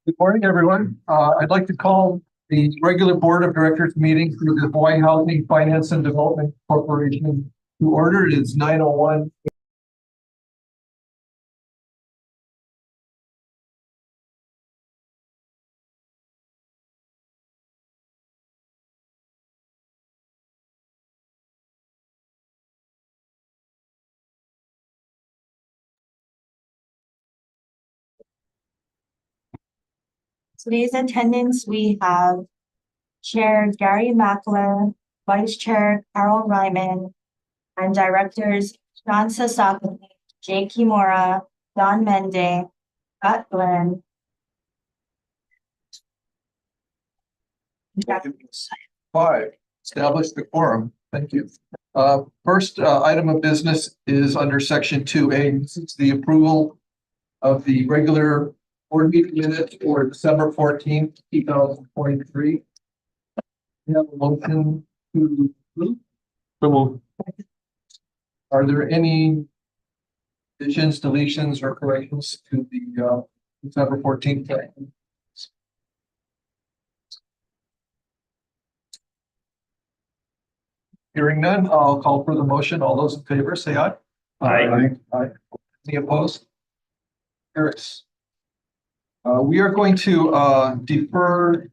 Good morning, everyone. I'd like to call the regular Board of Directors meeting for the Hawaii Housing Finance and Development Corporation to order. It is 9:01. Today's attendance, we have Chair Gary Mackler, Vice Chair Carol Ryman, and Directors John Sasaki, Jay Kimura, Don Mende, Scott Glenn. 5, establish the quorum. Thank you. First item of business is under section 2A. This is the approval of the regular board meeting minutes for December 14th, 2023. We have a motion to approve. Are there any additions, deletions, or corrections to the December 14th? Hearing none, I'll call for the motion. All those in favor say aye. Aye. Aye. Any opposed? Carries. We are going to defer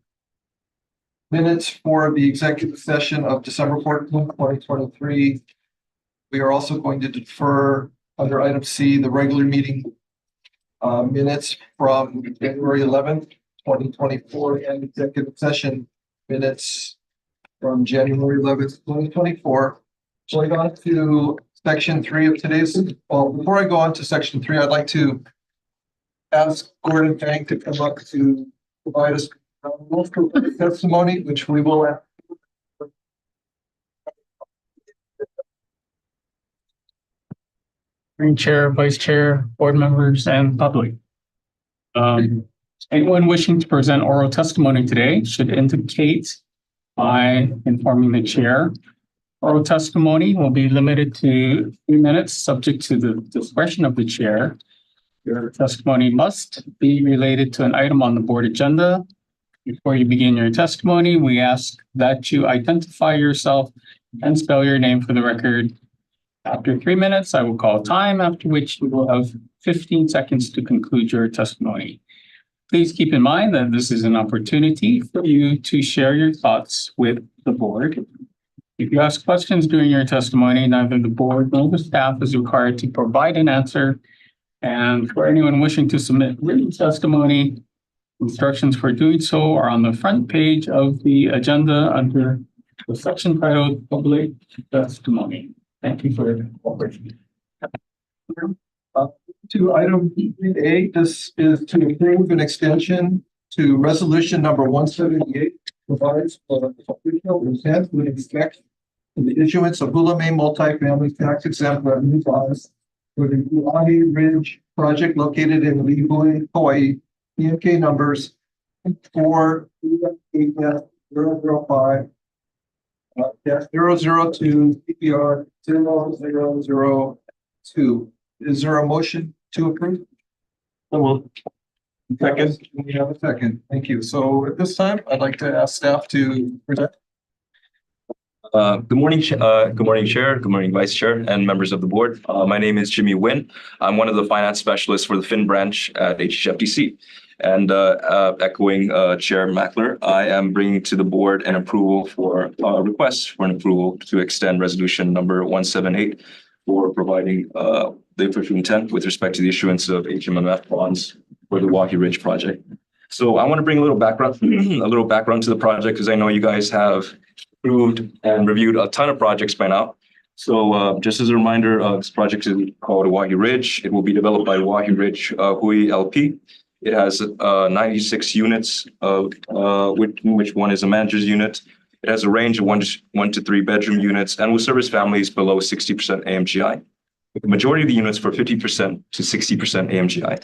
minutes for the executive session of December 14th, 2023. We are also going to defer under item C, the regular meeting minutes from January 11th, 2024, and executive session minutes from January 11th, 2024. Going on to section 3 of today's, well, before I go on to section 3, I'd like to ask Gordon Tang to come up to provide us testimony, which we will have. Chair, Vice Chair, board members, and public. Anyone wishing to present oral testimony today should indicate by informing the chair. Oral testimony will be limited to 3 minutes, subject to the discretion of the chair. Your testimony must be related to an item on the board agenda. Before you begin your testimony, we ask that you identify yourself and spell your name for the record. After 3 minutes, I will call time, after which you will have 15 seconds to conclude your testimony. Please keep in mind that this is an opportunity for you to share your thoughts with the board. If you ask questions during your testimony, neither the board nor the staff is required to provide an answer. And for anyone wishing to submit written testimony, instructions for doing so are on the front page of the agenda under the section titled Public Testimony. Thank you for your cooperation. To item A, this is to approve an extension to resolution number 178, provides for official intent with respect to the issuance of Hula May multifamily tax exempt revenue bonds for the Hawaii Ridge project located in Lihue, Hawaii. PMK numbers 4-005 -002 PPR 0002. Is there a motion to approve? Second. We have a second. Thank you. So at this time, I'd like to ask staff to present. Good morning, Chair. Good morning, Vice Chair, and members of the board. My name is Jimmy Nguyen. I'm one of the finance specialists for the Fin branch at HHFDC. And echoing Chair Mackler, I am bringing to the board an approval for request for an approval to extend resolution number 178 for providing the official intent with respect to the issuance of HMMF bonds for the Wahi Ridge project. So I want to bring a little background, to the project, because I know you guys have approved and reviewed a ton of projects by now. So just as a reminder, this project is called Wahi Ridge. It will be developed by Wahi Ridge Hui LP. It has 96 units, which one is a manager's unit. It has a range of 1 to 3 bedroom units and will service families below 60% AMGI, with the majority of the units for 50% to 60% AMGI.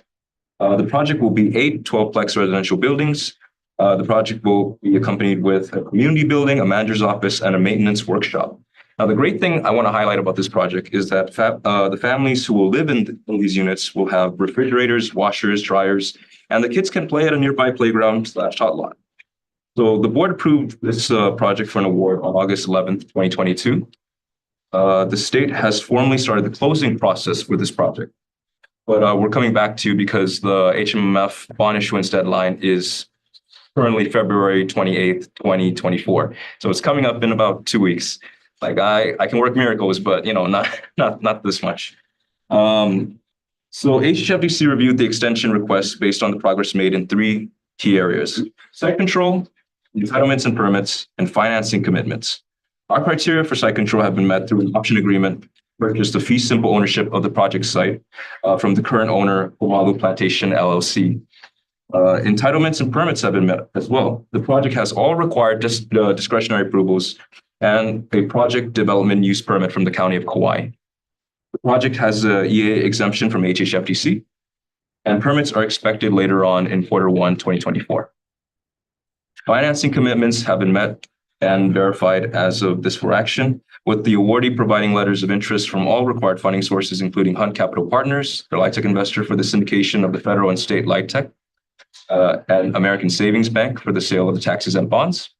The project will be 8 12-plex residential buildings. The project will be accompanied with a community building, a manager's office, and a maintenance workshop. Now, the great thing I want to highlight about this project is that the families who will live in these units will have refrigerators, washers, dryers, and the kids can play at a nearby playground / tot lot. So the board approved this project for an award on August 11th, 2022. The state has formally started the closing process for this project, but we're coming back to because the HMMF bond issuance deadline is currently February 28th, 2024. So it's coming up in about 2 weeks. Like I can work miracles, but not this much. So HHFDC reviewed the extension request based on the progress made in 3 key areas: site control, entitlements and permits, and financing commitments. Our criteria for site control have been met through an option agreement, purchased the fee simple ownership of the project site from the current owner, Omalu Plantation LLC. Entitlements and permits have been met as well. The project has all required discretionary approvals and a project development use permit from the County of Kauai. The project has a EA exemption from HHFDC, and permits are expected later on in Q1 2024. Financing commitments have been met and verified as of this for action, with the awardee providing letters of interest from all required funding sources, including Hunt Capital Partners, the LIHTC investor for the syndication of the federal and state LIHTC, and American Savings Bank for the sale of the tax-exempt bonds.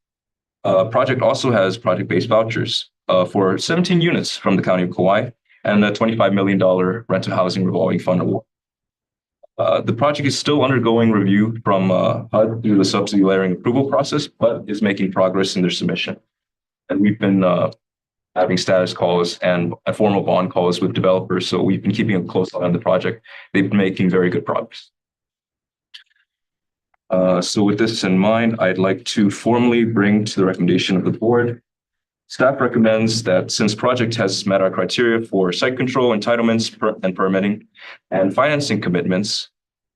Project also has project-based vouchers for 17 units from the County of Kauai and a $25 million rental housing revolving fund award. The project is still undergoing review from HUD through the subsidy layering approval process, but is making progress in their submission. And we've been having status calls and formal bond calls with developers, so we've been keeping a close eye on the project. They've been making very good progress. So with this in mind, I'd like to formally bring to the recommendation of the board. Staff recommends that since project has met our criteria for site control, entitlements, and permitting, and financing commitments,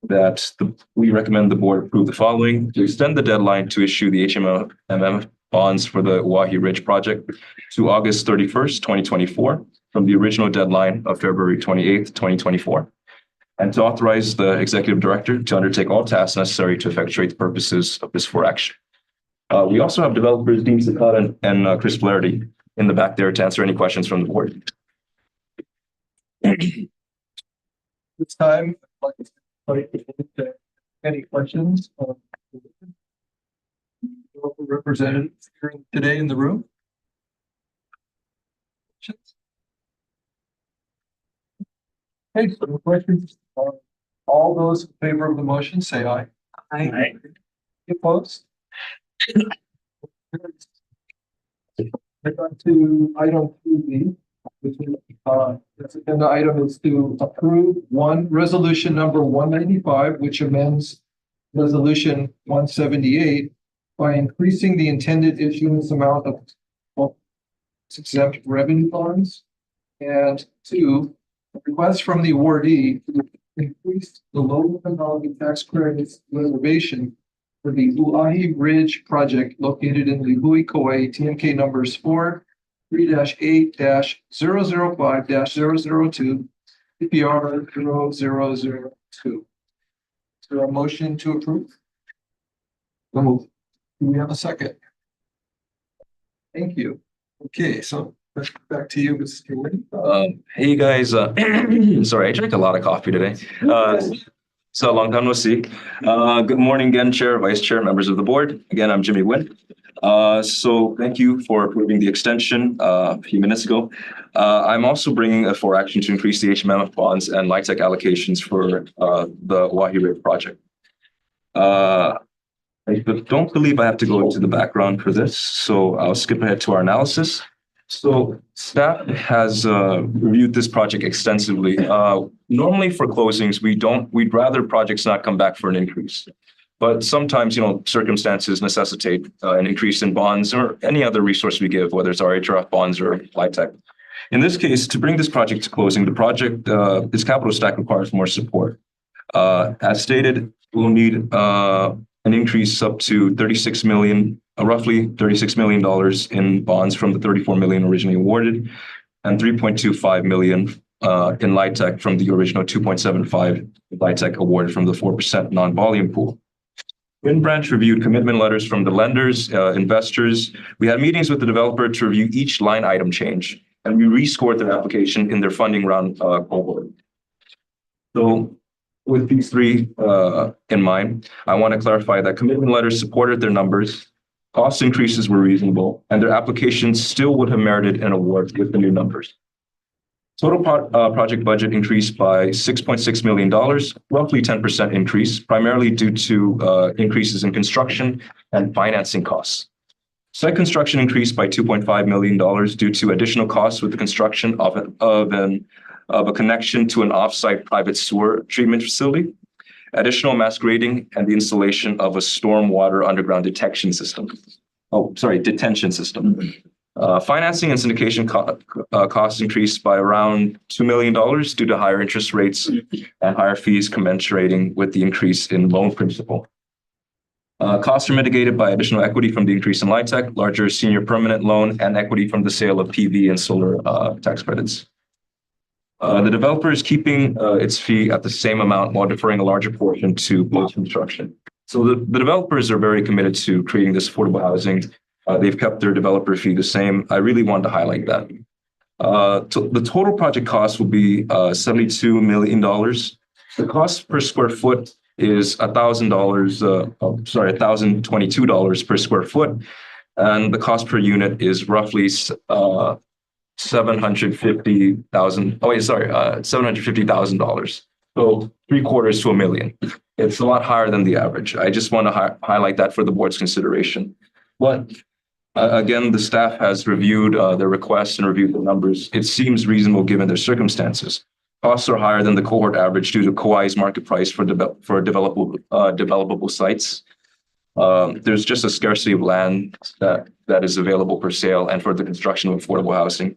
that we recommend the board approve the following: to extend the deadline to issue the HMMF bonds for the Oahe Ridge project to August 31st, 2024, from the original deadline of February 28th, 2024. And to authorize the executive director to undertake all tasks necessary to effectuate the purposes of this for action. We also have developers Dean Sakata and Chris Flaherty in the back there to answer any questions from the board. This time, I'd like to invite any questions. Representatives here today in the room. Okay, so the questions. All those in favor of the motion, say aye. Aye. Opposed? On to item 2B, which is, this agenda item is to approve resolution number 195, which amends resolution 178 by increasing the intended issuance amount of exempt revenue bonds. And 2, a request from the awardee to increase the local economic tax credits reservation for the Oahe Ridge project located in Lihue, Kauai, TMK numbers 4-3-8-005-002, PPR 0002. Is there a motion to approve? So moved. Do we have a second? Thank you. Okay, so back to you, Mr. Wynn. Hey guys, sorry, I drank a lot of coffee today. So long time no see. Good morning again, Chair, Vice Chair, members of the board. Again, I'm Jimmy Wynn. So thank you for approving the extension a few minutes ago. I'm also bringing a for action to increase the HMMF bonds and LIHTC allocations for the Oahe Ridge project. I don't believe I have to go into the background for this, so I'll skip ahead to our analysis. So staff has reviewed this project extensively. Normally for closings, we'd rather projects not come back for an increase. But sometimes, circumstances necessitate an increase in bonds or any other resource we give, whether it's our HRF bonds or LIHTC. In this case, to bring this project to closing, the project, its capital stack requires more support. As stated, we'll need an increase up to roughly $36 million in bonds from the $34 million originally awarded, and $3.25 million in LIHTC from the original $2.75 LIHTC awarded from the 4% non-volume pool. Wind Branch reviewed commitment letters from the lenders, investors. We had meetings with the developer to review each line item change, and we rescored their application in their funding round cohort. So with these three in mind, I want to clarify that commitment letters supported their numbers, cost increases were reasonable, and their applications still would have merited an award with the new numbers. Total project budget increased by $6.6 million, roughly 10% increase, primarily due to increases in construction and financing costs. Site construction increased by $2.5 million due to additional costs with the construction of a connection to an offsite private sewer treatment facility, additional mass grading, and the installation of a stormwater underground detention system. Financing and syndication costs increased by around $2 million due to higher interest rates and higher fees commensurating with the increase in loan principal. Costs are mitigated by additional equity from the increase in LIHTC, larger senior permanent loan, and equity from the sale of PV and solar tax credits. The developer is keeping its fee at the same amount while deferring a larger portion to post-construction. So the developers are very committed to creating this affordable housing. They've kept their developer fee the same. I really want to highlight that. The total project cost will be $72 million. The cost per square foot is $1,022 per square foot. And the cost per unit is roughly $750,000. So $750,000 to $1 million. It's a lot higher than the average. I just want to highlight that for the board's consideration. But again, the staff has reviewed their requests and reviewed the numbers. It seems reasonable given their circumstances. Costs are higher than the cohort average due to Kauai's market price for developable sites. There's just a scarcity of land that is available for sale and for the construction of affordable housing.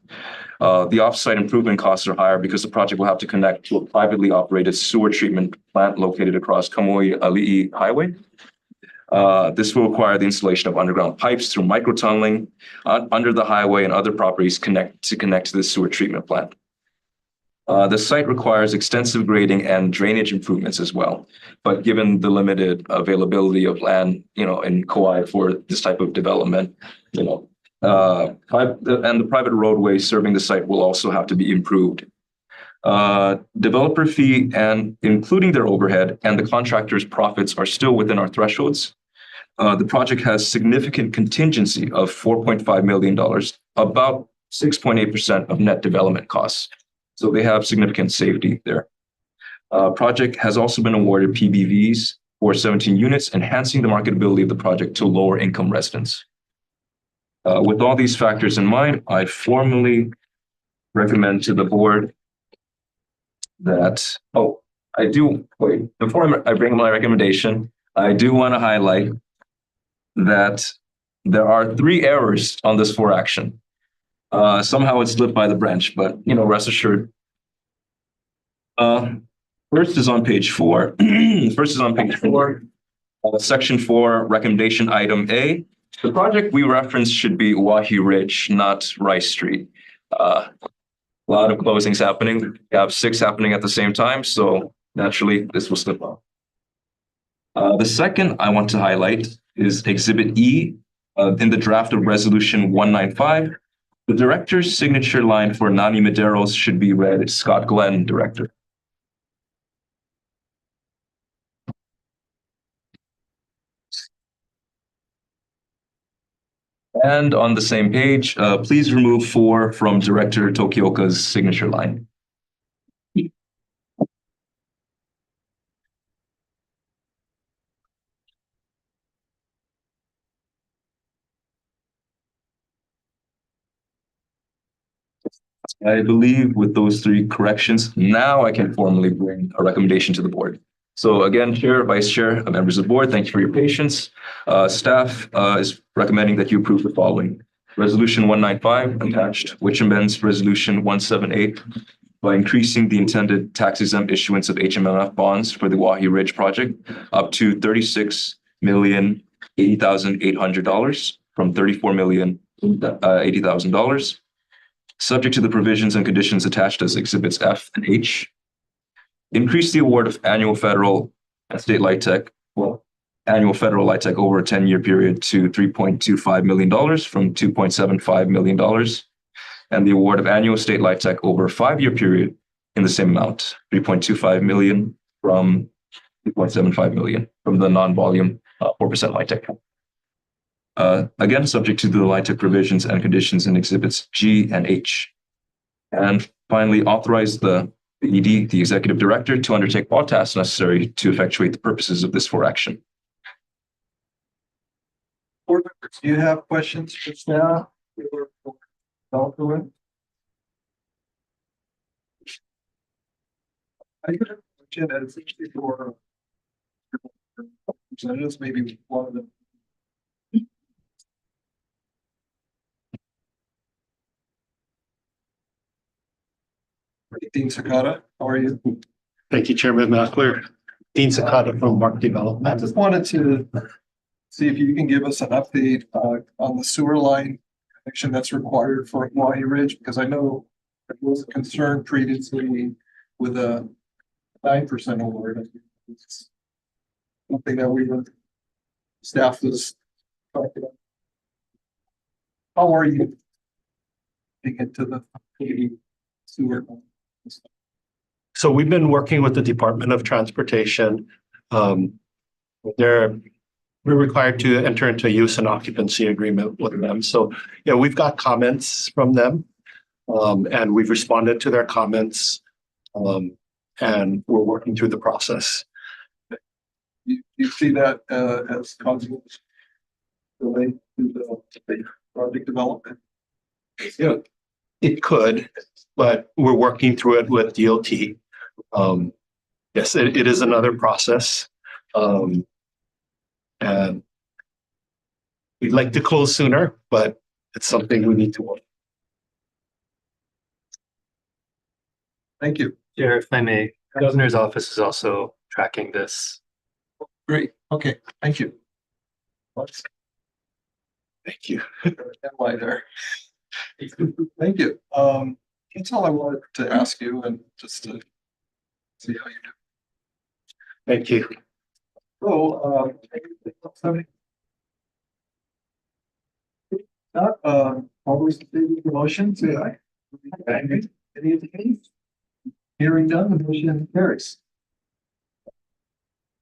The offsite improvement costs are higher because the project will have to connect to a privately operated sewer treatment plant located across Kamui-Ali'i Highway. This will require the installation of underground pipes through microtunneling under the highway and other properties connect to the sewer treatment plant. The site requires extensive grading and drainage improvements as well. But given the limited availability of land, in Kauai for this type of development, and the private roadway serving the site will also have to be improved. Developer fee and including their overhead and the contractor's profits are still within our thresholds. The project has significant contingency of $4.5 million, about 6.8% of net development costs. So they have significant safety there. Project has also been awarded PBVs for 17 units, enhancing the marketability of the project to lower income residents. With all these factors in mind, I formally recommend to the board that, before I bring my recommendation, I do want to highlight that there are 3 errors on this 4 action. Somehow it slipped by the branch, but rest assured. First is on page 4. Section 4, recommendation item A. The project we reference should be Wahi Ridge, not Rice Street. A lot of closings happening. We have 6 happening at the same time, so naturally this will slip off. The second I want to highlight is Exhibit E in the draft of Resolution 195. The director's signature line for Nani Maderos should be read Scott Glenn, Director. And on the same page, please remove 4 from Director Tokioka's signature line. I believe with those 3 corrections, now I can formally bring a recommendation to the board. So again, Chair, Vice Chair, members of the board, thank you for your patience. Staff is recommending that you approve the following. Resolution 195 attached, which amends Resolution 178 by increasing the intended tax-exempt issuance of HMMF bonds for the Wahi Ridge project up to $36,080,800 from $34,080,000. Subject to the provisions and conditions attached as Exhibits F and H. Increase the award of annual federal and state LIHTC, annual federal LIHTC over a 10-year period to $3.25 million from $2.75 million. And the award of annual state LIHTC over a 5-year period in the same amount, $3.25 million from 2.75 million from the non-volume 4% LIHTC. Again, subject to the LIHTC provisions and conditions in exhibits G and H. And finally, authorize the ED, the executive director, to undertake all tasks necessary to effectuate the purposes of this for action. Board members, do you have questions for staff? I could have a question as for representatives, maybe one of them. Dean Sakata, how are you? Thank you, Chairman Mackler. Dean Sakata from Market I Development. just wanted to see if you can give us an update on the sewer line connection that's required for Hawaii Ridge, because I know there was a concern previously with a 9% award. It's something that we were staff was talking about. How are you getting into the sewer? So we've been working with the Department of Transportation. We're required to enter into a use and occupancy agreement with them. So, yeah, we've got comments from them, and we've responded to their comments, and we're working through the process. You see that as causing delay to the project development? Yeah, it could, but we're working through it with DOT. Yes, it is another process. And we'd like to close sooner, but it's something we need to work. Thank you. Chair, if I may, the governor's office is also tracking this. Great. Okay. Thank you. Thank you. Why there? Thank you. That's all I wanted to ask you, and just to see how you do. Thank you. So, not, all those in favor of the motion, say aye. Any of the case? Hearing done, the motion carries.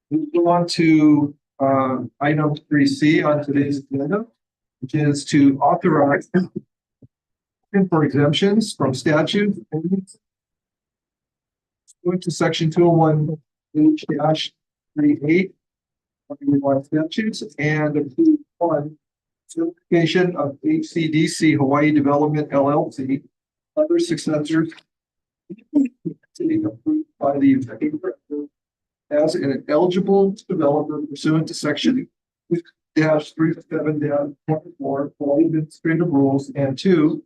We go on to, item 3C on today's agenda, which is to authorize for exemptions from statute. Going to section 201 H-38 statutes and approve one certification of HCDC Hawaii Development LLC, other successors to be approved by the executive director as an eligible developer pursuant to section -37-24 Hawaii Administrative Rules, and 2,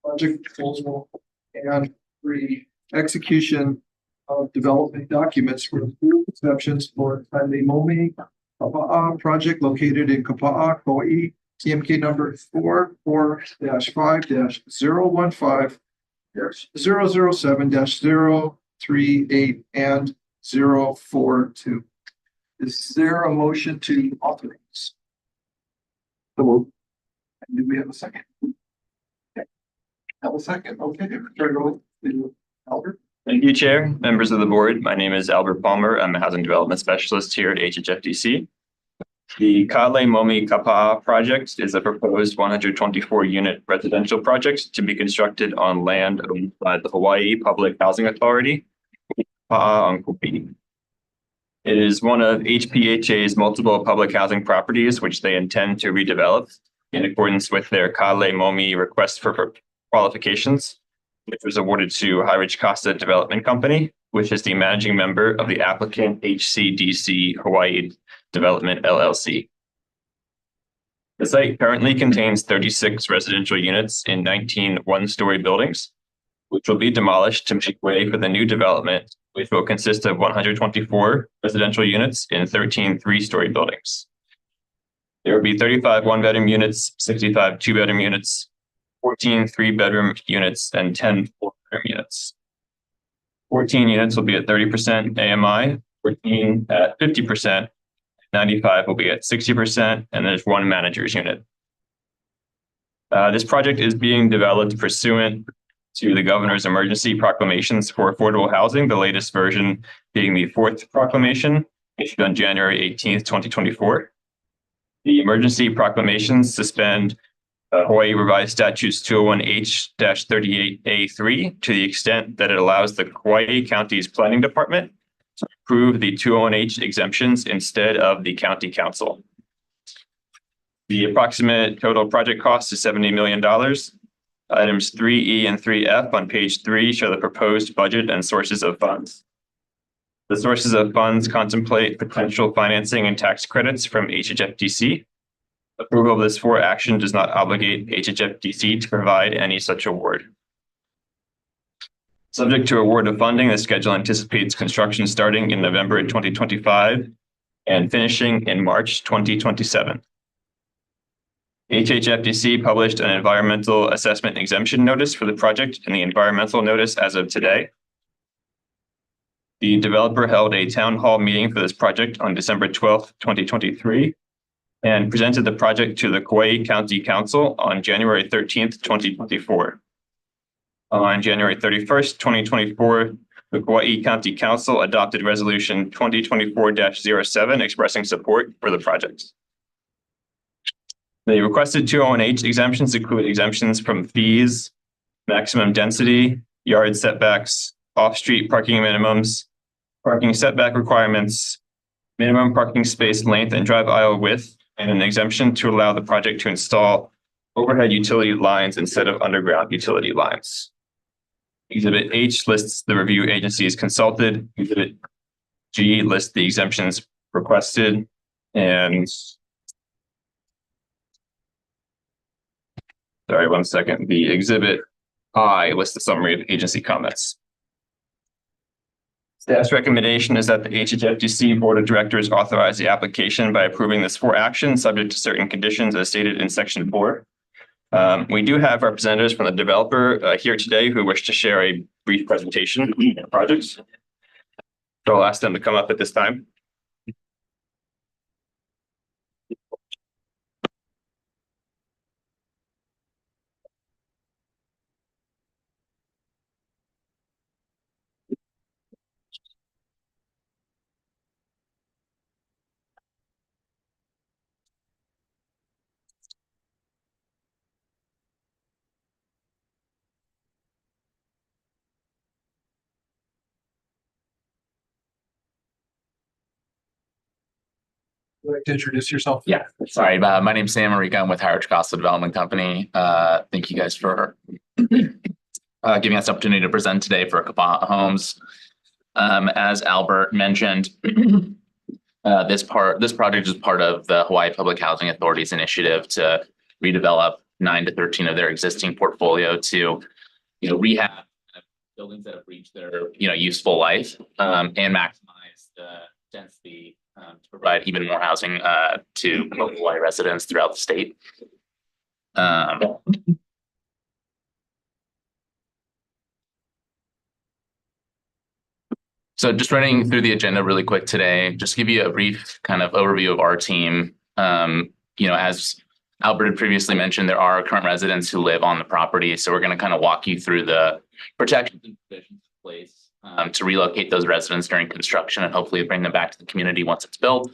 project proposal, and 3, execution of development documents for approved exceptions for Momi Kapa'a project located in Kapa'a, Kauai, TMK number 44-5-015-007-038 and 042. Is there a motion to authorize? Do we have a second? Okay. Have a second. Okay. Turn it over to Albert. Thank you, Chair, members of the board. My name is Albert Palmer. I'm a housing development specialist here at HHFDC. The Ka'alei Momi Kapa'a project is a proposed 124-unit residential project to be constructed on land owned by the Hawaii Public Housing Authority, Kapa'a on Kauai. It is one of HPHA's multiple public housing properties, which they intend to redevelop in accordance with their Ka'alei Momi request for qualifications, which was awarded to High Ridge Costa Development Company, which is the managing member of the applicant HCDC Hawaii Development LLC. The site currently contains 36 residential units in 19 one-story buildings, which will be demolished to make way for the new development, which will consist of 124 residential units in 13 three-story buildings. There will be 35 one-bedroom units, 65 two-bedroom units, 14 three-bedroom units, and 10 four-bedroom units. 14 units will be at 30% AMI, 14 at 50%, 95 will be at 60%, and there's one manager's unit. This project is being developed pursuant to the governor's emergency proclamations for affordable housing, the latest version being the fourth proclamation issued on January 18th, 2024. The emergency proclamations suspend Hawaii Revised Statutes 201H-38A3 to the extent that it allows the Hawaii County's Planning Department to approve the 201H exemptions instead of the County Council. The approximate total project cost is $70 million. Items 3E and 3F on page 3 show the proposed budget and sources of funds. The sources of funds contemplate potential financing and tax credits from HHFDC. Approval of this for action does not obligate HHFDC to provide any such award. Subject to award of funding, the schedule anticipates construction starting in November 2025 and finishing in March 2027. HHFDC published an environmental assessment exemption notice for the project in the environmental notice as of today. The developer held a town hall meeting for this project on December 12th, 2023, and presented the project to the Kauai County Council on January 13th, 2024. On January 31st, 2024, the Kauai County Council adopted Resolution 2024-07 expressing support for the project. The requested 201H exemptions include exemptions from fees, maximum density, yard setbacks, off-street parking minimums, parking setback requirements, minimum parking space length and drive aisle width, and an exemption to allow the project to install overhead utility lines instead of underground utility lines. Exhibit H lists the review agencies consulted. Exhibit G lists the exemptions requested, and sorry, one second. The exhibit I lists the summary of agency comments. Staff's recommendation is that the HHFDC Board of Directors authorize the application by approving this for action, subject to certain conditions as stated in Section 4. We do have representatives from the developer here today who wish to share a brief presentation on the projects. So I'll ask them to come up at this time. Would you like to introduce yourself? Yeah, sorry. My name's Sam Marica. I'm with HHFDC Development Company. Thank you guys for giving us the opportunity to present today for Kapa'a Homes. As Albert mentioned, this project is part of the Hawaii Public Housing Authority's initiative to redevelop 9 to 13 of their existing portfolio to, rehab buildings that have reached their, useful life, and maximize the density to provide even more housing to local Hawaii residents throughout the state. So just running through the agenda really quick today, just give you a brief kind of overview of our team. As Albert had previously mentioned, there are current residents who live on the property. So we're going to kind of walk you through the protections and provisions in place to relocate those residents during construction and hopefully bring them back to the community once it's built.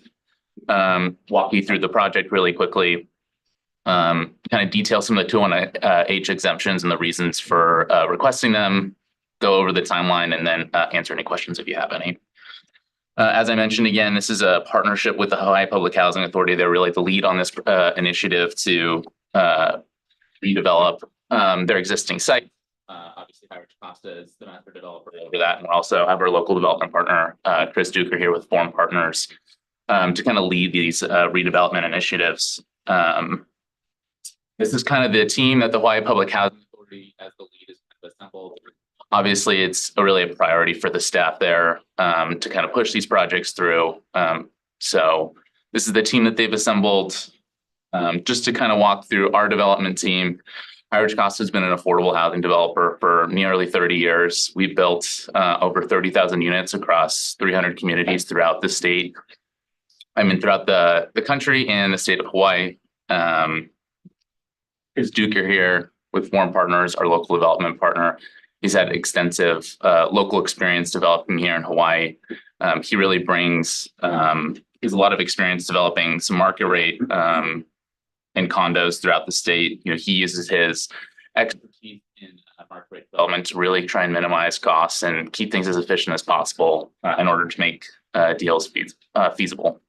Walk you through the project really quickly. Kind of detail some of the 201H exemptions and the reasons for requesting them. Go over the timeline and then answer any questions if you have any. As I mentioned, again, this is a partnership with the Hawaii Public Housing Authority. They're really the lead on this initiative to redevelop their existing site. Obviously, HHFDC is the master developer over that. And we also have our local development partner, Chris Duker, here with Form Partners to kind of lead these redevelopment initiatives. This is kind of the team that the Hawaii Public Housing Authority as the lead is kind of assembled. Obviously, it's really a priority for the staff there to kind of push these projects through. So this is the team that they've assembled. Just to kind of walk through our development team, HHFDC has been an affordable housing developer for nearly 30 years. We've built over 30,000 units across 300 communities throughout the state. Throughout the country and the state of Hawaii. Chris Duker here with Forum Partners, our local development partner. He's had extensive local experience developing here in Hawaii. He really brings he has a lot of experience developing some market rate in condos throughout the state. He uses his expertise in market rate development to really try and minimize costs and keep things as efficient as possible in order to make deals feasible.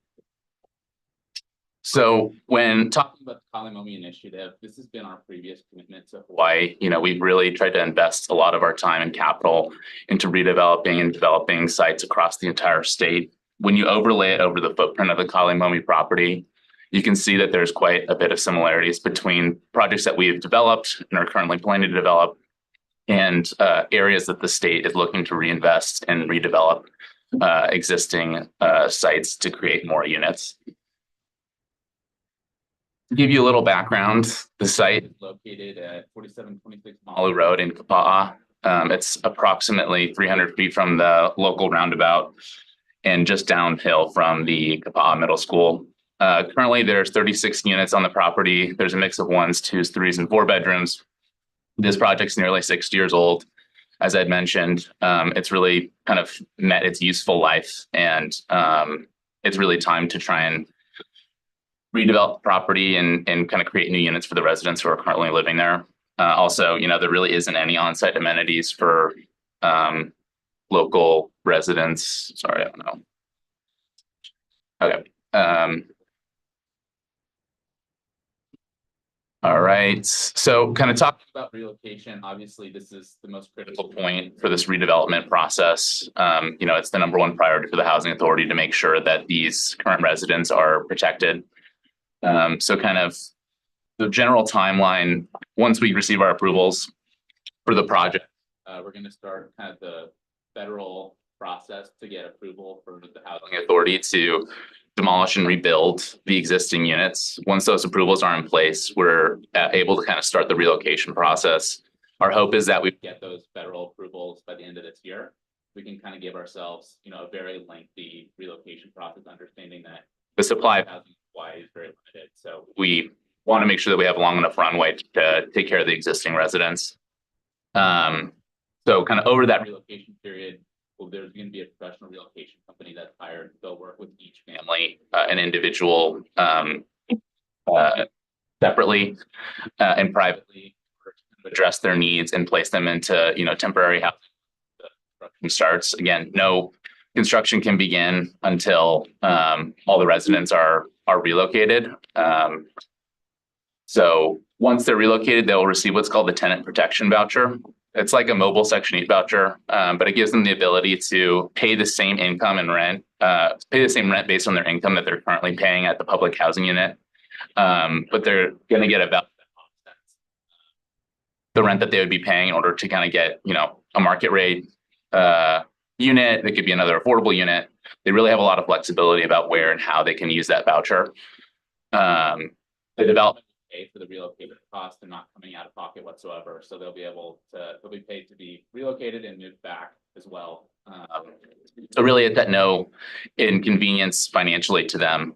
So when talking about the Kalimomi Initiative, this has been our previous commitment to Hawaii. We've really tried to invest a lot of our time and capital into redeveloping and developing sites across the entire state. When you overlay it over the footprint of the Kalimomi property, you can see that there's quite a bit of similarities between projects that we've developed and are currently planning to develop and areas that the state is looking to reinvest and redevelop existing sites to create more units. To give you a little background, the site is located at 4726 Malu Road in Kapa'a. It's approximately 300 feet from the local roundabout and just downhill from the Kapa'a Middle School. Currently, there's 36 units on the property. There's a mix of 1s, 2s, 3s, and 4 bedrooms. This project's nearly 6 years old. As I'd mentioned, it's really kind of met its useful life, and it's really time to try and redevelop the property and kind of create new units for the residents who are currently living there. Also, there really isn't any on-site amenities for local residents. Sorry, I don't know. Okay. All right. So kind of talking about relocation, obviously, this is the most critical point for this redevelopment process. It's the #1 priority for the Housing Authority to make sure that these current residents are protected. So kind of the general timeline, once we receive our approvals for the project, we're going to start kind of the federal process to get approval for the Housing Authority to demolish and rebuild the existing units. Once those approvals are in place, we're able to kind of start the relocation process. Our hope is that we get those federal approvals by the end of this year. We can kind of give ourselves, a very lengthy relocation process, understanding that the supply of housing in Hawaii is very limited. So we want to make sure that we have long enough runway to take care of the existing residents. So kind of over that relocation period, there's going to be a professional relocation company that's hired to go work with each family and individual separately and privately to address their needs and place them into temporary housing. The construction starts. Again, no construction can begin until all the residents are relocated. So once they're relocated, they'll receive what's called the tenant protection voucher. It's like a mobile Section 8 voucher, but it gives them the ability to pay the same income and rent, pay the same rent based on their income that they're currently paying at the public housing unit. But they're going to get about the rent that they would be paying in order to kind of get, a market rate unit. It could be another affordable unit. They really have a lot of flexibility about where and how they can use that voucher. The development pay for the relocation cost and not coming out of pocket whatsoever. So they'll be paid to be relocated and moved back as well. So really it's at no inconvenience financially to them.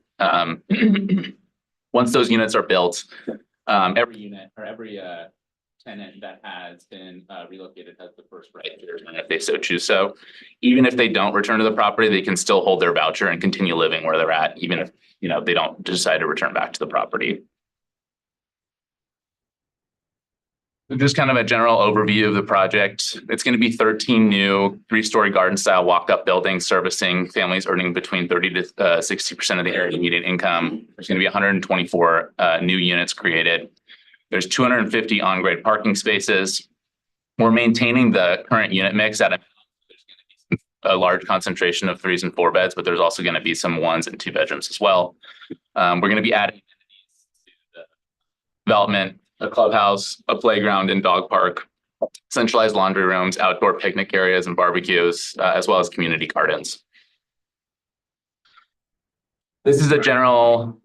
Once those units are built, every unit or every tenant that has been relocated has the first right to return if they so choose. So even if they don't return to the property, they can still hold their voucher and continue living where they're at, even if they don't decide to return back to the property. Just kind of a general overview of the project. It's going to be 13 new 3-story garden-style walk-up buildings servicing families earning between 30 to 60% of the area median income. There's going to be 124 new units created. There's 250 on-grade parking spaces. We're maintaining the current unit mix at there's going to be a large concentration of 3s and 4 beds, but there's also going to be some 1s and 2 bedrooms as well. We're going to be adding amenities to the development. A clubhouse, a playground and dog park, centralized laundry rooms, outdoor picnic areas and barbecues, as well as community gardens. This is the general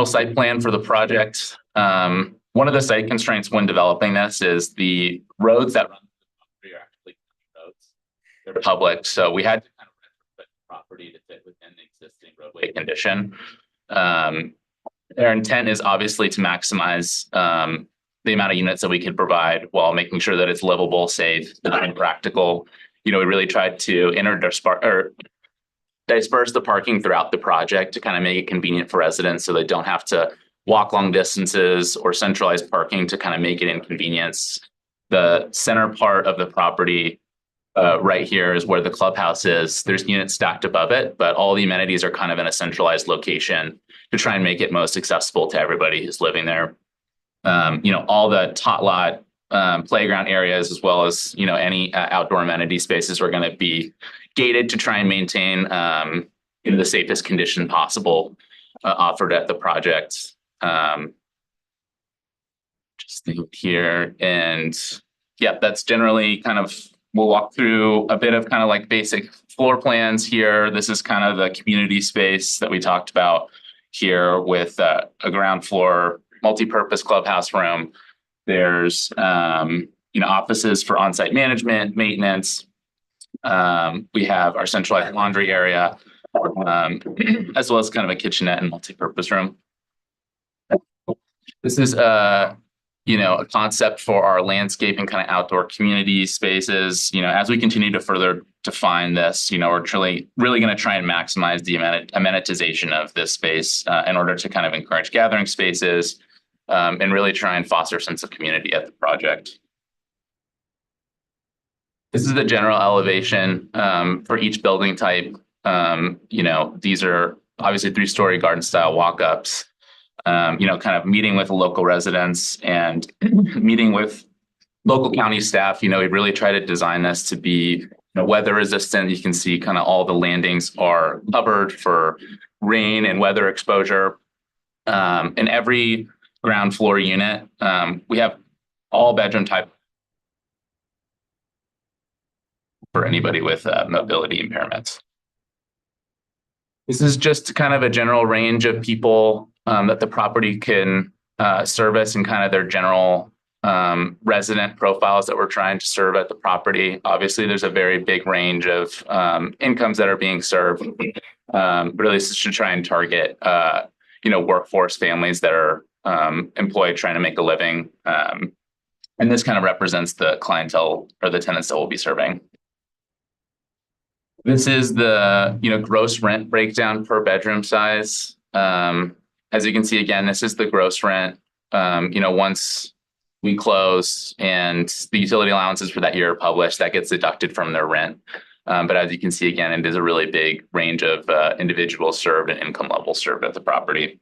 site plan for the project. One of the site constraints when developing this is the roads that run through the property are actually roads. They're public, so we had to kind of retrofit the property to fit within the existing roadway condition. Their intent is obviously to maximize the amount of units that we can provide while making sure that it's livable, safe, and practical. We really tried to disperse the parking throughout the project to kind of make it convenient for residents so they don't have to walk long distances or centralize parking to kind of make it inconvenience. The center part of the property right here is where the clubhouse is. There's units stacked above it, but all the amenities are kind of in a centralized location to try and make it most accessible to everybody who's living there. All the tot lot playground areas, as well as, any outdoor amenity spaces are going to be gated to try and maintain, the safest condition possible offered at the project. Just think here, and yeah, that's generally kind of, we'll walk through a bit of kind of like basic floor plans here. This is kind of the community space that we talked about here with a ground floor multi-purpose clubhouse room. There's, offices for on-site management, maintenance. We have our centralized laundry area, as well as kind of a kitchenette and multi-purpose room. This is a concept for our landscape and kind of outdoor community spaces. As we continue to further define this, we're really going to try and maximize the amenitization of this space in order to kind of encourage gathering spaces and really try and foster a sense of community at the project. This is the general elevation for each building type. These are obviously 3-story garden style walk-ups. Kind of meeting with local residents and meeting with local county staff. We really try to design this to be weather resistant. You can see kind of all the landings are covered for rain and weather exposure. In every ground floor unit, we have all bedroom type for anybody with mobility impairments. This is just kind of a general range of people that the property can service and kind of their general resident profiles that we're trying to serve at the property. Obviously, there's a very big range of incomes that are being served. Really, this should try and target, workforce families that are employed trying to make a living. And this kind of represents the clientele or the tenants that we'll be serving. This is the, gross rent breakdown per bedroom size. As you can see, again, this is the gross rent. Once we close and the utility allowances for that year are published, that gets deducted from their rent. But as you can see, again, it is a really big range of individuals served and income levels served at the property.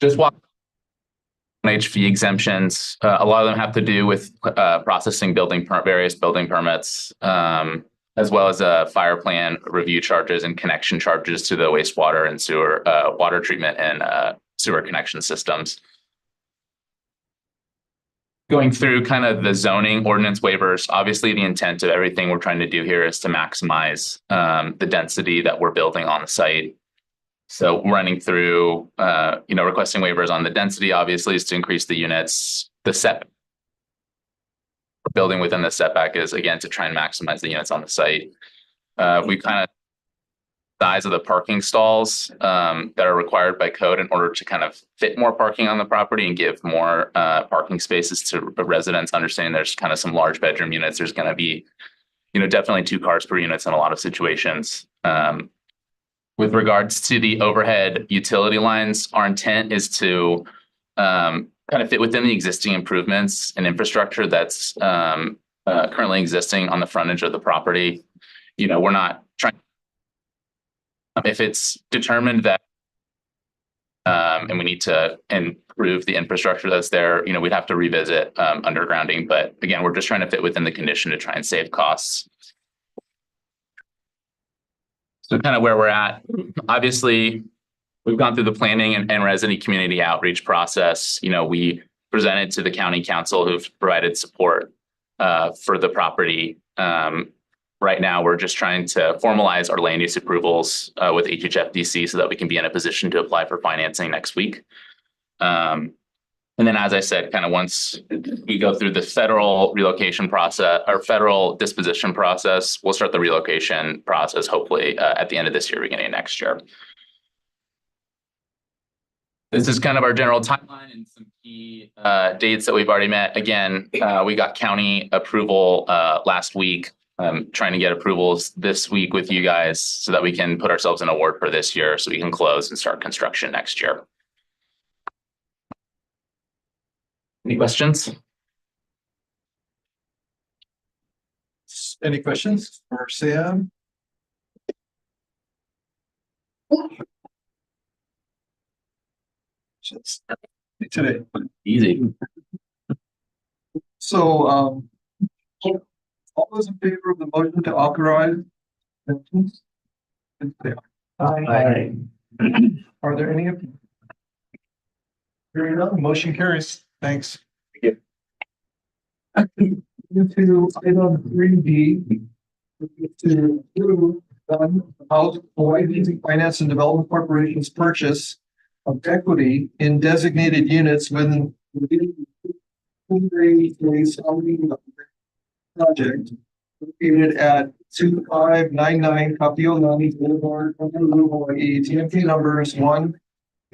Just walk HV exemptions. A lot of them have to do with processing various building permits, as well as fire plan review charges and connection charges to the wastewater and sewer water treatment and sewer connection systems. Going through kind of the zoning ordinance waivers, obviously the intent of everything we're trying to do here is to maximize the density that we're building on the site. So running through, requesting waivers on the density, obviously, is to increase the units. The setback building within the setback is, again, to try and maximize the units on the site. We kind of size of the parking stalls that are required by code in order to kind of fit more parking on the property and give more parking spaces to residents, understanding there's kind of some large bedroom units. There's going to be, definitely 2 cars per unit in a lot of situations. With regards to the overhead utility lines, our intent is to kind of fit within the existing improvements and infrastructure that's currently existing on the frontage of the property. We're not trying. If it's determined that and we need to improve the infrastructure that's there, we'd have to revisit undergrounding. But again, we're just trying to fit within the condition to try and save costs. So kind of where we're at, obviously, we've gone through the planning and resident community outreach process. We presented to the county council who've provided support for the property. Right now, we're just trying to formalize our land use approvals with HHFDC so that we can be in a position to apply for financing next week. And then, as I said, kind of once we go through the federal relocation process or federal disposition process, we'll start the relocation process, hopefully at the end of this year, beginning of next year. This is kind of our general timeline and some key dates that we've already met. Again, we got county approval last week. Trying to get approvals this week with you guys so that we can put ourselves in award for this year so we can close and start construction next year. Any questions? Any questions for Sam? Today. Easy. So, all those in favor of the motion to authorize? Please say aye. Are there any? Hearing none, motion carries. Thanks. To item 3B. To approve Hawaii Leasing Finance and Development Corporation's purchase of equity in designated units within project located at 2599 Kapiolani Boulevard, Honolulu, Hawaii. TMP numbers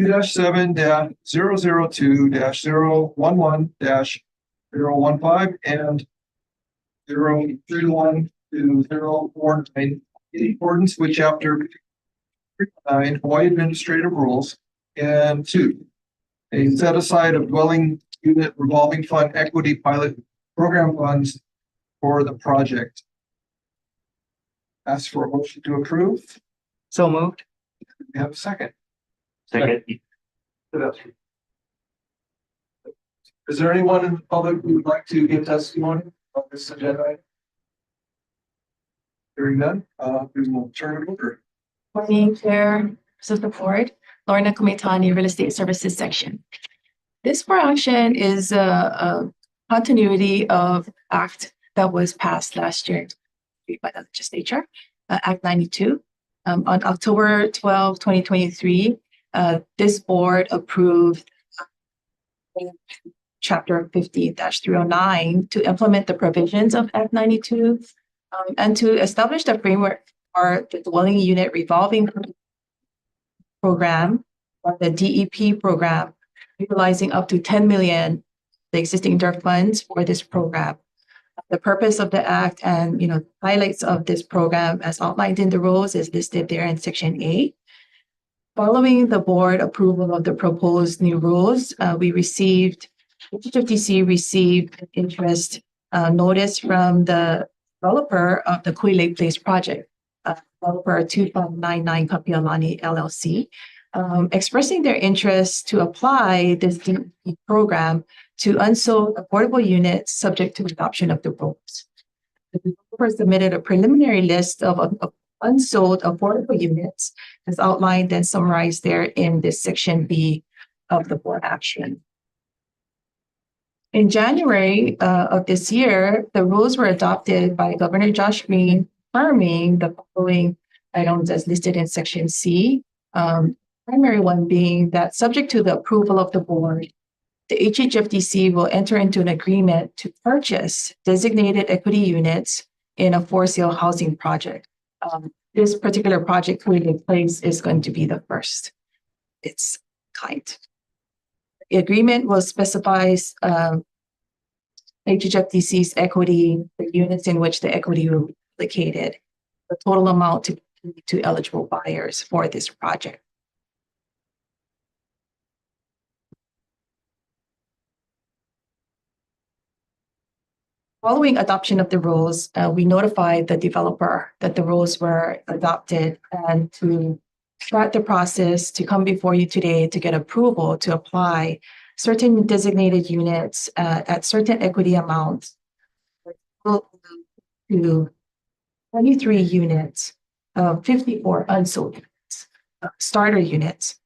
1-2-7-002-011-015 and 031-049 in accordance with chapter 9 Hawaii Administrative Rules, and 2, a set aside of dwelling unit revolving fund equity pilot program funds for the project. Ask for a motion to approve. So moved. We have a second. Second. Is there anyone in the public who would like to give testimony on this agenda item? Hearing none, we will turn it over. Morning, Chair, members of the board, Lorna Kumitani, Real Estate Services Section. This for action is a continuity of act that was passed last year by the legislature, Act 92. On October 12, 2023, this board approved Chapter 50-309 to implement the provisions of Act 92 and to establish the framework for the dwelling unit revolving program or the DEP program, utilizing up to 10 million the existing DERF funds for this program. The purpose of the act and highlights of this program as outlined in the rules is listed there in Section 8. Following the board approval of the proposed new rules, HHFDC received interest notice from the developer of the Kui Lake Place project, developer 2599 Kapiolani LLC, expressing their interest to apply this DEP program to unsold affordable units subject to adoption of the rules. The developer submitted a preliminary list of unsold affordable units as outlined and summarized there in this Section B of the board action. In January of this year, the rules were adopted by Governor Josh Green, affirming the following items as listed in Section C. Primary one being that subject to the approval of the board, the HHFDC will enter into an agreement to purchase designated equity units in a for-sale housing project. This particular project, Kui Lake Place, is going to be the first its kind. The agreement will specify HHFDC's equity, the units in which the equity will be allocated, the total amount to eligible buyers for this project. Following adoption of the rules, we notified the developer that the rules were adopted and to start the process to come before you today to get approval to apply certain designated units at certain equity amounts to 23 units of 54 unsold units, starter units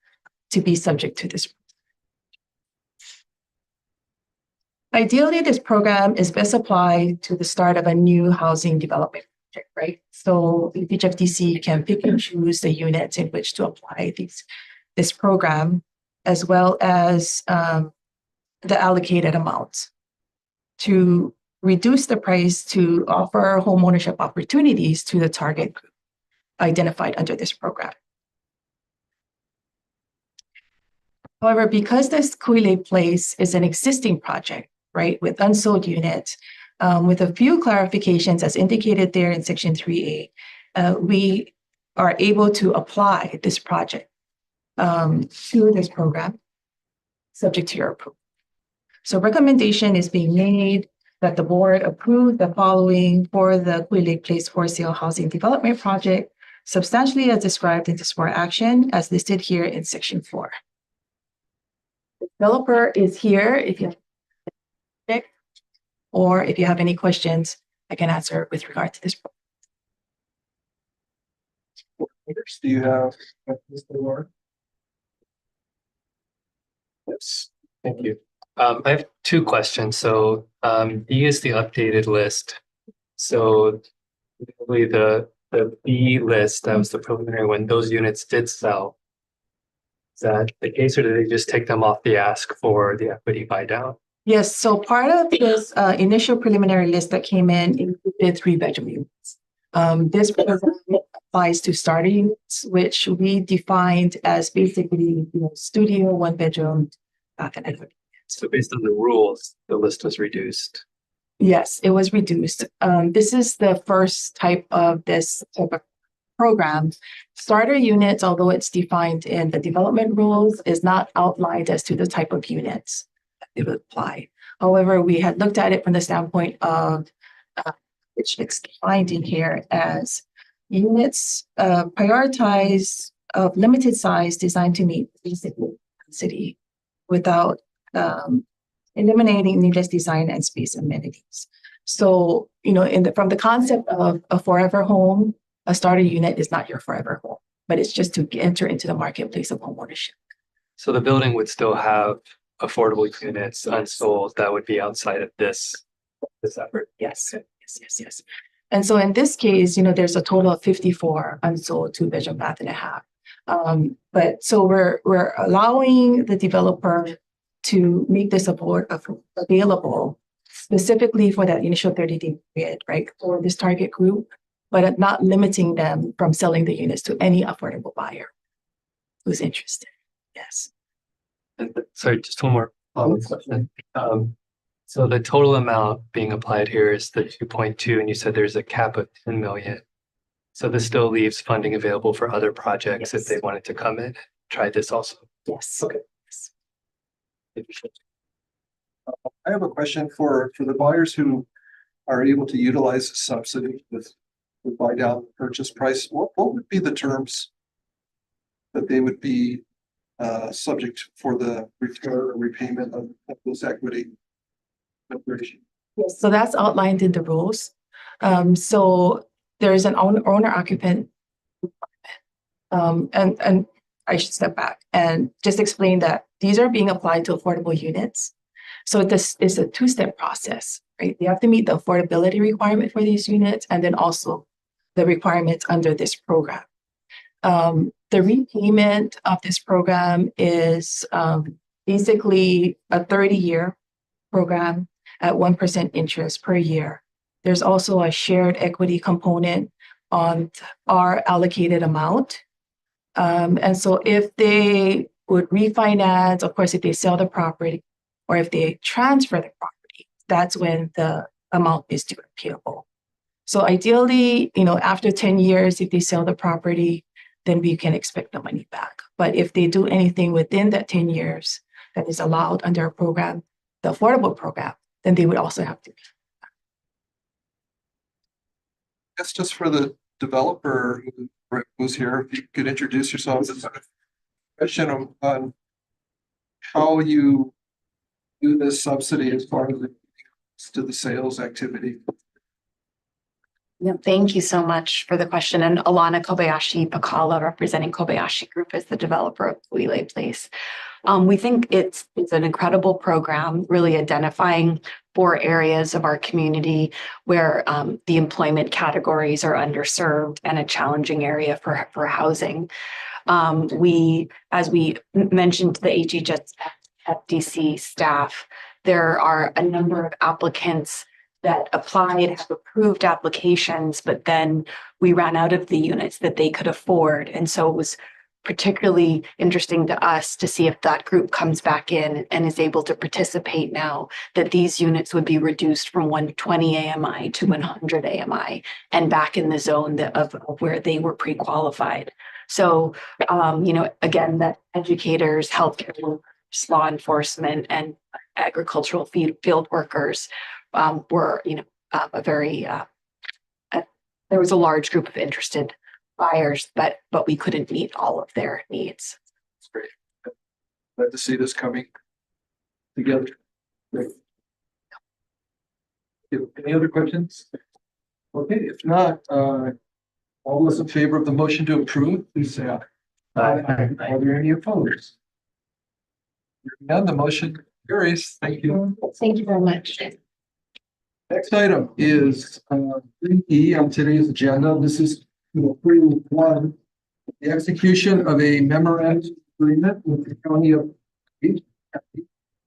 to be subject to this. Ideally, this program is best applied to the start of a new housing development project, right? So HHFDC can pick and choose the units in which to apply this program, as well as the allocated amounts to reduce the price to offer homeownership opportunities to the target group identified under this program. However, because this Kuile Place is an existing project, right, with unsold units, with a few clarifications as indicated there in section 3A, we are able to apply this project to this program, subject to your approval. So recommendation is being made that the board approve the following for the Kuile Place for sale housing development project, substantially as described in this for action as listed here in section 4. The developer is here if you have, or if you have any questions, I can answer with regard to this. Do you have questions for Laura? Yes, thank you. I have two questions. So B is the updated list. So really the B list, that was the preliminary one, those units did sell. Is that the case, or did they just take them off the ask for the equity buy down? Yes, so part of this initial preliminary list that came in included 3-bedroom units. This program applies to starter units, which we defined as basically, studio, 1-bedroom, bath and equity. So based on the rules, the list was reduced. Yes, it was reduced. This is the first type of this type of program. Starter units, although it's defined in the development rules, is not outlined as to the type of units that it would apply. However, we had looked at it from the standpoint of which it's defined in here as units prioritized of limited size designed to meet basic density without eliminating needless design and space amenities. So, from the concept of a forever home, a starter unit is not your forever home, but it's just to enter into the marketplace of homeownership. So the building would still have affordable units unsold that would be outside of this effort. Yes. And so in this case, there's a total of 54 unsold 2-bedroom bath and a half. But so we're allowing the developer to make this available specifically for that initial 30-day period, right, for this target group, but not limiting them from selling the units to any affordable buyer who's interested. Yes. Sorry, just one more question. So the total amount being applied here is the 2.2, and you said there's a cap of 10 million. So this still leaves funding available for other projects if they wanted to come in, try this also. Yes. Okay. I have a question for the buyers who are able to utilize the subsidy with buy down purchase price. What would be the terms that they would be subject for the return or repayment of this equity? Yes, so that's outlined in the rules. So there's an owner occupant, and I should step back and just explain that these are being applied to affordable units. So this is a 2-step process, right? You have to meet the affordability requirement for these units and then also the requirements under this program. The repayment of this program is basically a 30-year program at 1% interest per year. There's also a shared equity component on our allocated amount. And so if they would refinance, of course, if they sell the property or if they transfer the property, that's when the amount is due and payable. So ideally, after 10 years, if they sell the property, then we can expect the money back. But if they do anything within that 10 years that is allowed under a program, the affordable program, then they would also have to. That's just for the developer who's here. If you could introduce yourself. Question on how you do this subsidy as part of the sales activity. Yeah, thank you so much for the question. And Alana Kobayashi Pakala, representing Kobayashi Group, as the developer of Kuile Place. We think it's an incredible program, really identifying 4 areas of our community where the employment categories are underserved and a challenging area for housing. As we mentioned to the HHFDC staff, there are a number of applicants that applied, have approved applications, but then we ran out of the units that they could afford. And so it was particularly interesting to us to see if that group comes back in and is able to participate now, that these units would be reduced from 120 AMI to 100 AMI and back in the zone of where they were pre-qualified. So, again, that educators, healthcare workers, law enforcement, and agricultural field workers were, there was a large group of interested buyers, but we couldn't meet all of their needs. It's great. Glad to see this coming together. Great. Any other questions? Okay, if not, all those in favor of the motion to approve, please say aye. Aye. Are there any opposed? Hearing none, the motion carries. Thank you. Thank you very much. Next item is 3E on today's agenda. This is to approve one, the execution of a memorandum agreement with the county of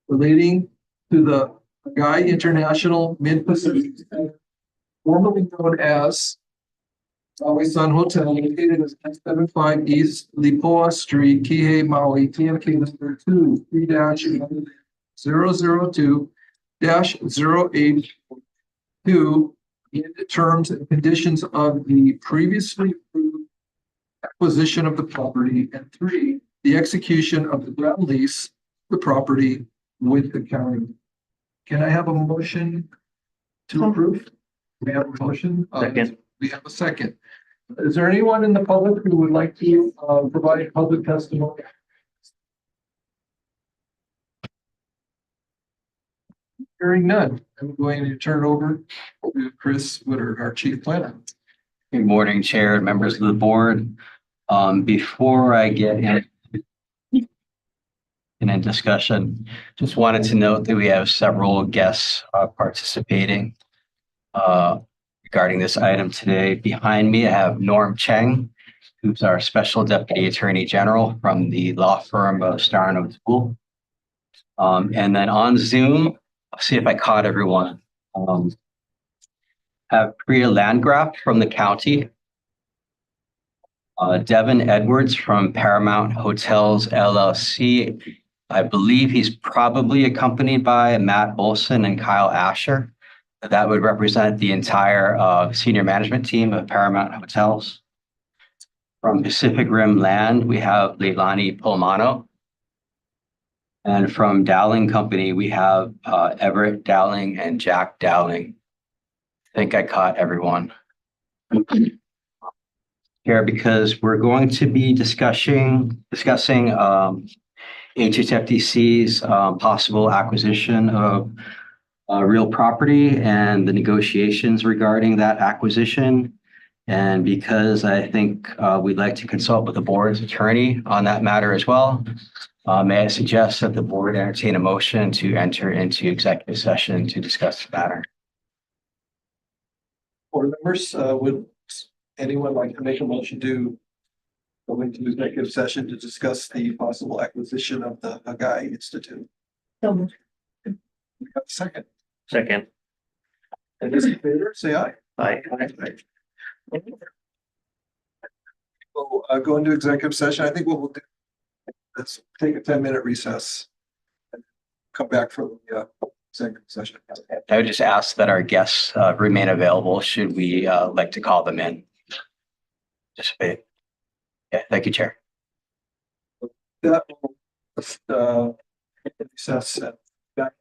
relating to the Guy International Mid-Pacific, formerly known as Maui Sun Hotel, located at 975 East Lipoa Street, Kihei, Maui, TMK number 2-002-082 in the terms and conditions of the previously approved acquisition of the property, and 3, the execution of the ground lease of the property with the county. Can I have a motion to approve? We have a motion. Second. We have a second. Is there anyone in the public who would like to provide public testimony? Hearing none, I'm going to turn it over to Chris Witter, our chief planner. Good morning, Chair and members of the board. Before I get in a discussion, just wanted to note that we have several guests participating regarding this item today. Behind me, I have Norm Cheng, who's our Special Deputy Attorney General from the law firm of Starr & O'Toole. And then on Zoom, I'll see if I caught everyone. Have Priya Landgraf from the county, Devin Edwards from Paramount Hotels LLC. I believe he's probably accompanied by Matt Olson and Kyle Asher. That would represent the entire senior management team of Paramount Hotels. From Pacific Rim Land, we have Leilani Polmano. And from Dowling Company, we have Everett Dowling and Jack Dowling. I think I caught everyone here because we're going to be discussing HHFDC's possible acquisition of real property and the negotiations regarding that acquisition. And because I think we'd like to consult with the board's attorney on that matter as well, may I suggest that the board entertain a motion to enter into executive session to discuss the matter? Board members, would anyone like to make a motion to go into executive session to discuss the possible acquisition of the Guy Institute? So We have a second. Second. And those in favor, say aye. Aye. We'll go into executive session. I think what we'll do, let's take a 10-minute recess and come back from the executive session. I would just ask that our guests remain available should we like to call them in. Participate. Yeah, thank you, Chair. That will recess at back.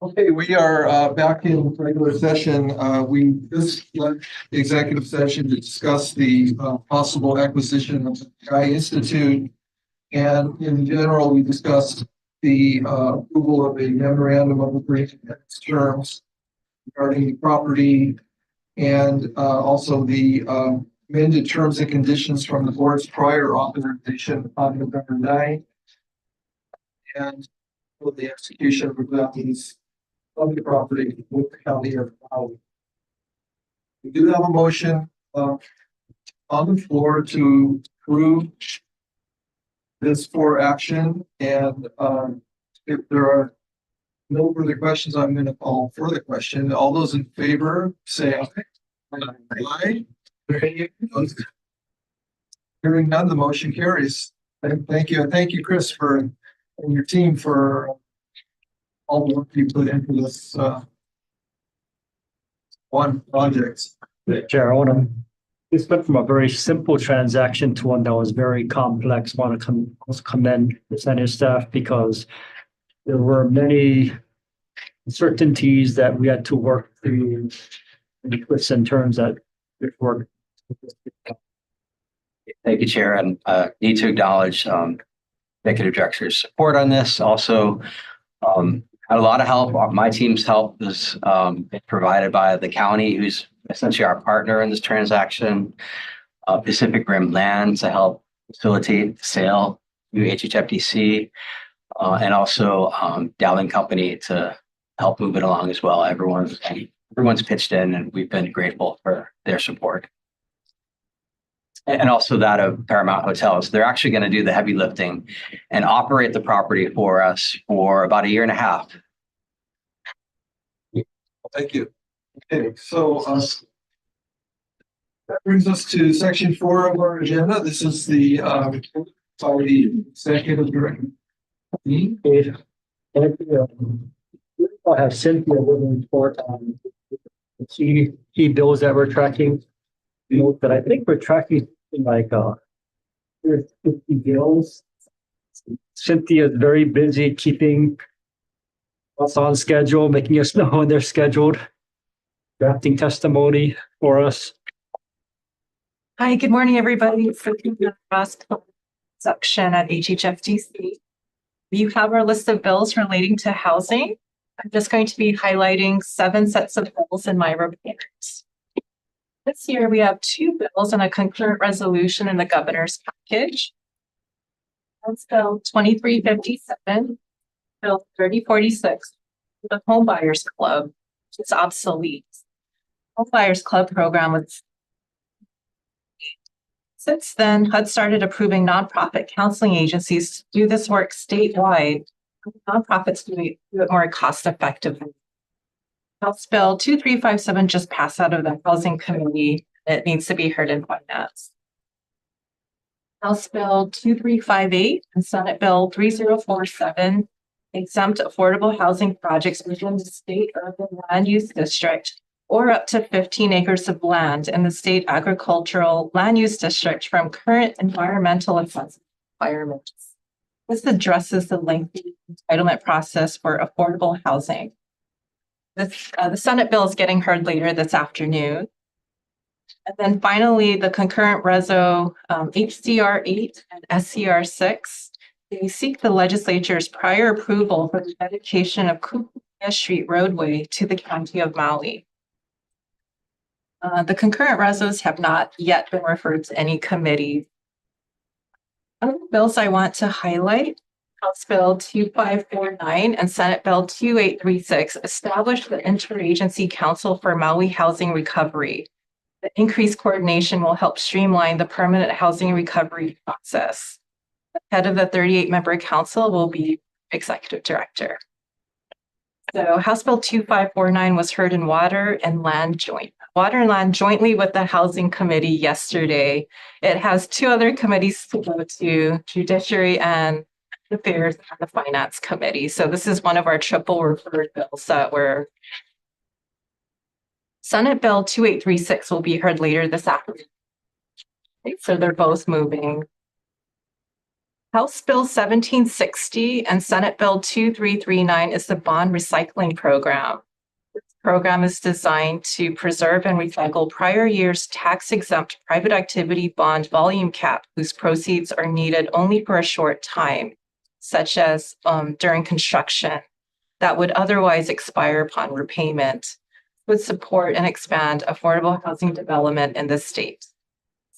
Okay, we are back in regular session. We just left the executive session to discuss the possible acquisition of Sky Institute. And in general, we discussed the approval of a memorandum of agreement and its terms regarding the property and also the amended terms and conditions from the board's prior authorization on November 9th. And for the execution of these of the property with the county of Maui. We do have a motion on the floor to approve this for action, and if there are no further questions, I'm going to call for the question. All those in favor, say aye. Aye. Hearing none, the motion carries. Thank you, and thank you, Chris, and your team for all the work you put into this one project. Chair, I want to, this went from a very simple transaction to one that was very complex. Want to commend the Senate staff because there were many uncertainties that we had to work through and twists and turns that worked. Thank you, Chair, and need to acknowledge Executive Director's support on this. Also, had a lot of help. My team's help was provided by the county, who's essentially our partner in this transaction, Pacific Rim Land to help facilitate the sale to HHFDC, and also Dowling Company to help move it along as well. Everyone's pitched in, and we've been grateful for their support. And also that of Paramount Hotels. They're actually going to do the heavy lifting and operate the property for us for about a year and a half. Thank you. Okay, so that brings us to section 4 of our agenda. This is the by the executive director. I'll have Cynthia report on key bills that we're tracking. Note that I think we're tracking like 50 bills. Cynthia is very busy keeping us on schedule, making us know when they're scheduled, drafting testimony for us. Hi, good morning, everybody. For the last section at HHFDC, you have our list of bills relating to housing. I'm just going to be highlighting 7 sets of bills in my reports. This year, we have 2 bills and a concurrent resolution in the governor's package. That's Bill 2357, Bill 3046, the Home Buyers Club, which is obsolete. Home Buyers Club program was. Since then, HUD started approving nonprofit counseling agencies to do this work statewide. Nonprofits do it more cost effectively. House Bill 2357 just passed out of the Housing Committee. It needs to be heard in finance. House Bill 2358 and Senate Bill 3047 exempt affordable housing projects within the state urban land use district or up to 15 acres of land in the state agricultural land use district from current environmental assessment requirements. This addresses the lengthy entitlement process for affordable housing. The Senate bill is getting heard later this afternoon. And then finally, the concurrent reso HCR 8 and SCR 6, they seek the legislature's prior approval for the dedication of Kukuia Street roadway to the County of Maui. The concurrent resos have not yet been referred to any committee. Other bills I want to highlight, House Bill 2549 and Senate Bill 2836 established the Interagency Council for Maui Housing Recovery. The increased coordination will help streamline the permanent housing recovery process. The head of the 38-member council will be executive director. So House Bill 2549 was heard in Water and Land jointly with the Housing Committee yesterday. It has 2 other committees to go to, Judiciary and Affairs and the Finance Committee. So this is one of our triple referred bills that were. Senate Bill 2836 will be heard later this afternoon. Okay, so they're both moving. House Bill 1760 and Senate Bill 2339 is the bond recycling program. This program is designed to preserve and recycle prior year's tax-exempt private activity bond volume cap whose proceeds are needed only for a short time, such as during construction, that would otherwise expire upon repayment, would support and expand affordable housing development in the state.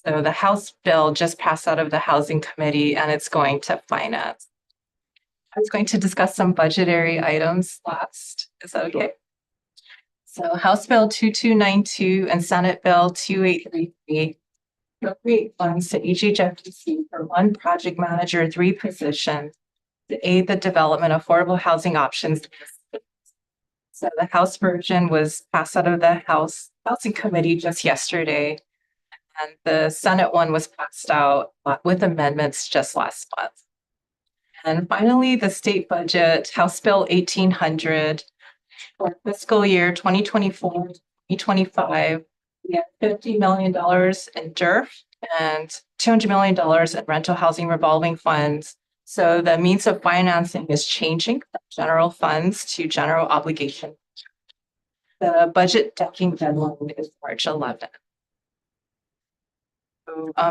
So the House bill just passed out of the Housing Committee and it's going to finance. I was going to discuss some budgetary items last. Is that okay? So House Bill 2292 and Senate Bill 2833 appropriate funds to HHFDC for one project manager, 3 positions to aid the development of affordable housing options. So the House version was passed out of the House Housing Committee just yesterday. And the Senate one was passed out with amendments just last month. And finally, the state budget, House Bill 1800 for fiscal year 2024-2025, we have $50 million in DERF and $200 million in rental housing revolving funds. So the means of financing is changing from general funds to general obligation. The budget decking deadline is March 11th.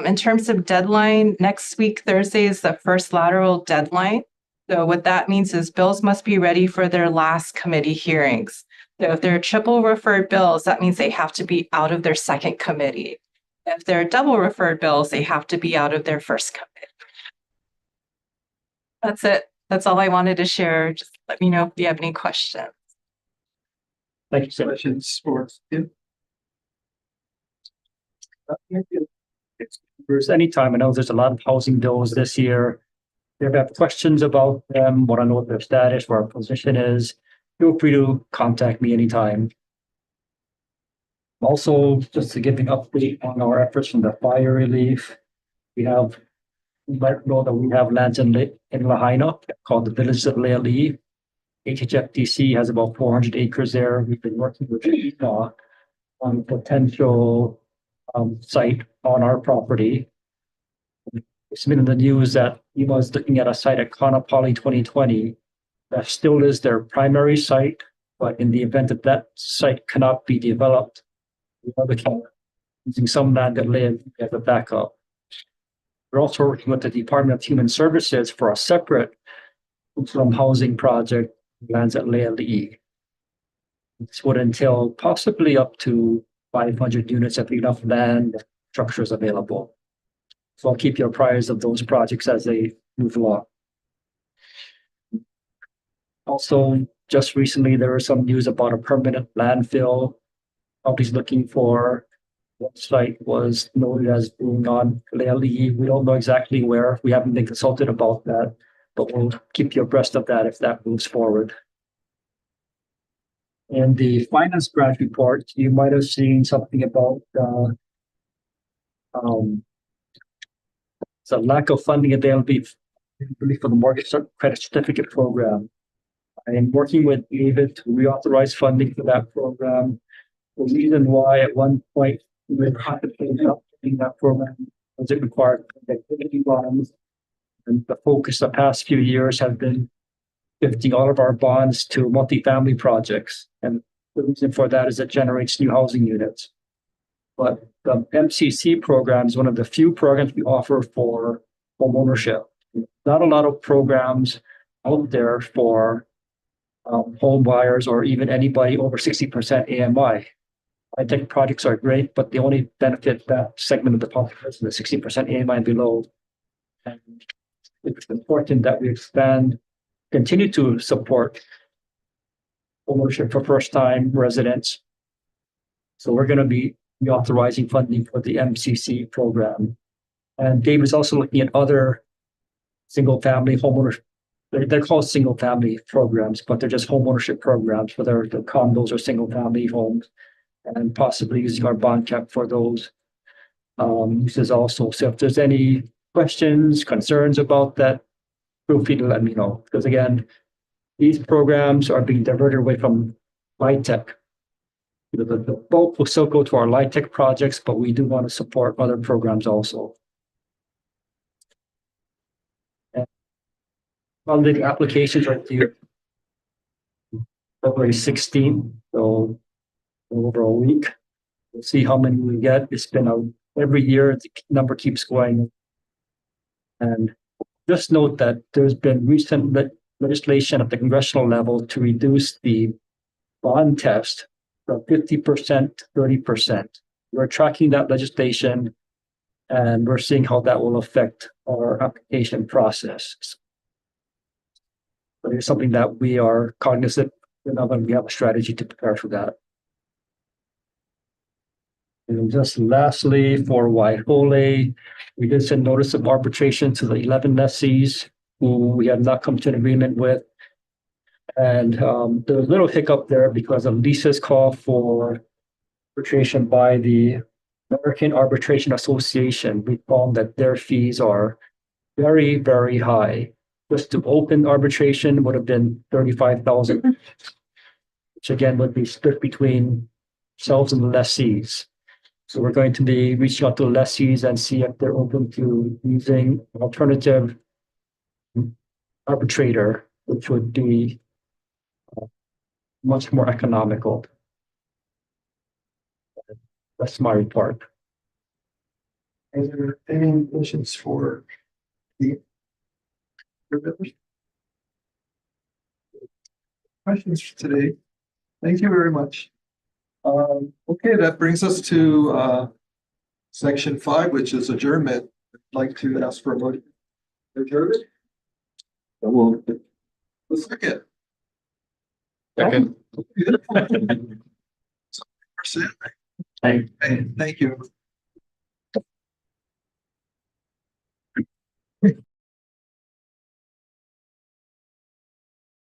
In terms of deadline, next week, Thursday is the first lateral deadline. So what that means is bills must be ready for their last committee hearings. So if they're triple referred bills, that means they have to be out of their second committee. If they're double referred bills, they have to be out of their first committee. That's it. That's all I wanted to share. Just let me know if you have any questions. Thank you so much. Questions for Tim? If there's any time, I know there's a lot of housing bills this year. If you have questions about them, want to know what their status, where our position is, feel free to contact me anytime. Also, just to give an update on our efforts from the fire relief, you might know that we have lands in Lahaina called the Village of Leali. HHFDC has about 400 acres there. We've been working with EPA on potential site on our property. It's been in the news that EPA is looking at a site at Kaanapali 2020 that still is their primary site, but in the event that that site cannot be developed, we are looking at using some land that live as a backup. We're also working with the Department of Human Services for a separate housing project, lands at Leali. This would entail possibly up to 500 units if enough land structures available. So I'll keep you apprised of those projects as they move along. Also, just recently, there was some news about a permanent landfill. Companies looking for what site was noted as being on Leali. We don't know exactly where. We haven't been consulted about that, but we'll keep you abreast of that if that moves forward. In the finance branch report, you might have seen something about the lack of funding availability for the mortgage credit certificate program. I am working with David to reauthorize funding for that program. The reason why at one point we were contemplating updating that program was it required activity bonds. And the focus the past few years have been shifting all of our bonds to multifamily projects. And the reason for that is it generates new housing units. But the MCC program is one of the few programs we offer for home ownership. Not a lot of programs out there for home buyers or even anybody over 60% AMI. I think projects are great, but they only benefit that segment of the population, the 60% AMI and below. And it's important that we continue to support ownership for first-time residents. So we're going to be reauthorizing funding for the MCC program. And Dave is also looking at other single-family homeownership. They're called single-family programs, but they're just homeownership programs for their condos or single-family homes, and possibly using our bond cap for those uses also. So if there's any questions, concerns about that, feel free to let me know. Because again, these programs are being diverted away from LIHTC. The bulk will still go to our LIHTC projects, but we do want to support other programs also. funding applications are due February 16th, so over a week. We'll see how many we get. It's been every year, the number keeps going. And just note that there's been recent legislation at the congressional level to reduce the bond test from 50% to 30%. We're tracking that legislation and we're seeing how that will affect our application process. But it's something that we are cognizant of, and we have a strategy to prepare for that. And just lastly, for Waihole, we did send notice of arbitration to the 11 lessees who we have not come to an agreement with. And there's a little hiccup there because of Lisa's call for arbitration by the American Arbitration Association. We found that their fees are very, very high. Just to open arbitration would have been $35,000, which again would be split between ourselves and the lessees. So we're going to be reaching out to the lessees and see if they're open to using an alternative arbitrator, which would be much more economical. That's my report. Are there any questions for the questions for today? Thank you very much. Okay, that brings us to section 5, which is adjournment. I'd like to ask for a motion. Adjournment? Well, a second. Second. Thank you.